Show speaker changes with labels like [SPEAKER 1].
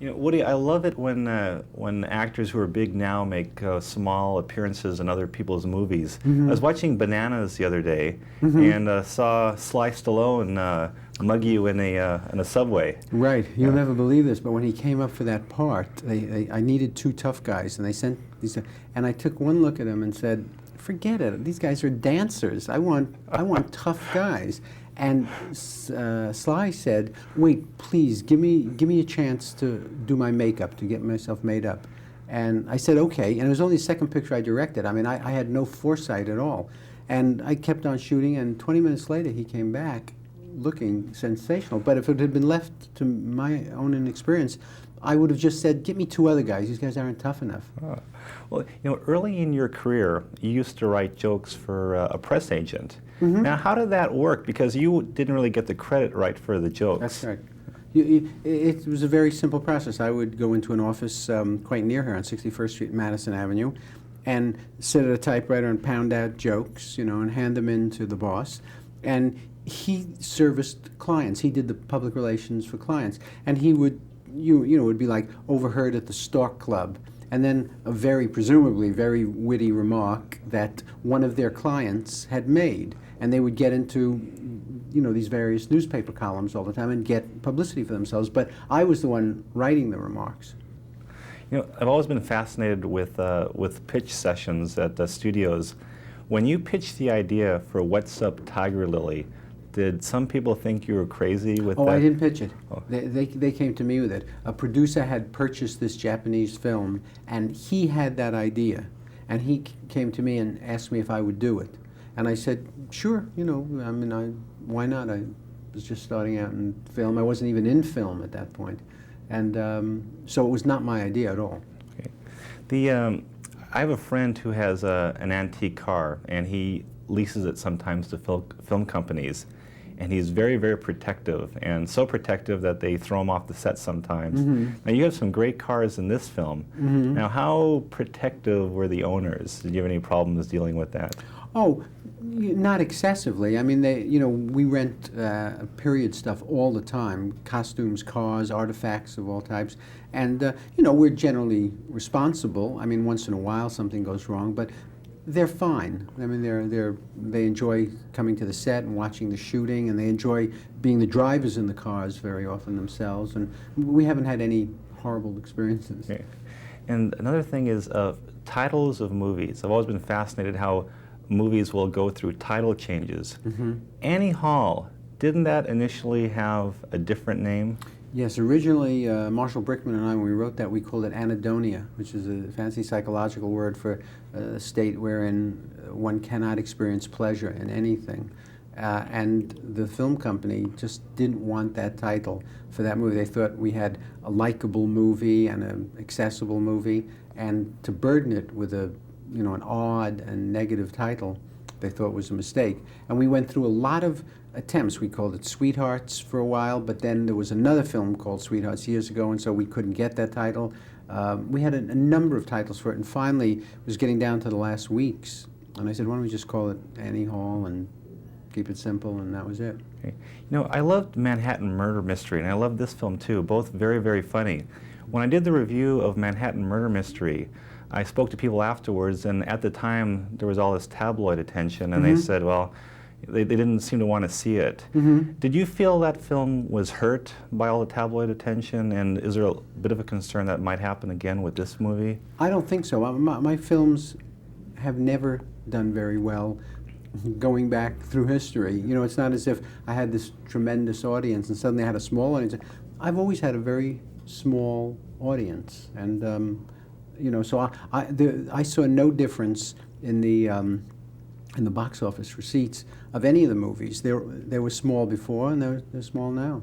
[SPEAKER 1] You know, Woody, I love it when actors who are big now make small appearances in other people's movies. I was watching Bananas the other day and saw Sly Stallone mug you in a subway.
[SPEAKER 2] Right. You'll never believe this, but when he came up for that part, I needed two tough guys, and they sent these. And I took one look at him and said, "Forget it. These guys are dancers. I want tough guys." And Sly said, "Wait, please, give me a chance to do my makeup, to get myself made up." And I said, "Okay." And it was only the second picture I directed. I mean, I had no foresight at all. And I kept on shooting, and 20 minutes later, he came back looking sensational. But if it had been left to my own inexperience, I would have just said, "Get me two other guys. These guys aren't tough enough."
[SPEAKER 1] Oh. Well, you know, early in your career, you used to write jokes for a press agent. Now, how did that work? Because you didn't really get the credit right for the jokes.
[SPEAKER 2] That's right. It was a very simple process. I would go into an office quite near here on 61st Street, Madison Avenue, and sit at a typewriter and pound out jokes, you know, and hand them in to the boss. And he serviced clients. He did the public relations for clients. And he would, you know, it would be like overheard at the Stork Club. And then a presumably very witty remark that one of their clients had made. And they would get into, you know, these various newspaper columns all the time and get publicity for themselves. But I was the one writing the remarks.
[SPEAKER 1] You know, I've always been fascinated with pitch sessions at the studios. When you pitched the idea for What's Up, Tiger Lily, did some people think you were crazy with that?
[SPEAKER 2] Oh, I didn't pitch it.
[SPEAKER 1] Oh.
[SPEAKER 2] They came to me with it. A producer had purchased this Japanese film, and he had that idea. And he came to me and asked me if I would do it. And I said, sure, you know, I mean, why not? I was just starting out in film. I wasn't even in film at that point. And so it was not my idea at all.
[SPEAKER 1] Okay. I have a friend who has an antique car, and he leases it sometimes to film companies. And he's very, very protective, and so protective that they throw him off the set sometimes. Now, you have some great cars in this film. Now, how protective were the owners? Did you have any problems dealing with that?
[SPEAKER 2] Oh, not excessively. I mean, you know, we rent period stuff all the time, costumes, cars, artifacts of all types. And, you know, we're generally responsible. I mean, once in a while something goes wrong, but they're fine. I mean, they enjoy coming to the set and watching the shooting, and they enjoy being the drivers in the cars very often themselves. And we haven't had any horrible experiences.
[SPEAKER 1] Okay. And another thing is titles of movies. I've always been fascinated how movies will go through title changes. Annie Hall, didn't that initially have a different name?
[SPEAKER 2] Yes, originally Marshall Brickman and I, when we wrote that, we called it anhedonia, which is a fancy psychological word for a state wherein one cannot experience pleasure in anything. And the film company just didn't want that title for that movie. They thought we had a likable movie and an accessible movie, and to burden it with an odd and negative title, they thought was a mistake. And we went through a lot of attempts. We called it Sweethearts for a while, but then there was another film called Sweethearts years ago, and so we couldn't get that title. We had a number of titles for it, and finally it was getting down to the last weeks. And I said, why don't we just call it Annie Hall and keep it simple, and that was it.
[SPEAKER 1] Okay. You know, I loved Manhattan Murder Mystery, and I loved this film too, both very, very funny. When I did the review of Manhattan Murder Mystery, I spoke to people afterwards, and at the time there was all this tabloid attention, and they said, well, they didn't seem to want to see it. Did you feel that film was hurt by all the tabloid attention, and is there a bit of a concern that might happen again with this movie?
[SPEAKER 2] I don't think so. My films have never done very well going back through history. You know, it's not as if I had this tremendous audience and suddenly I had a small audience. I've always had a very small audience, and you know, so I saw no difference in the box office receipts of any of the movies. They were small before, and they're small now.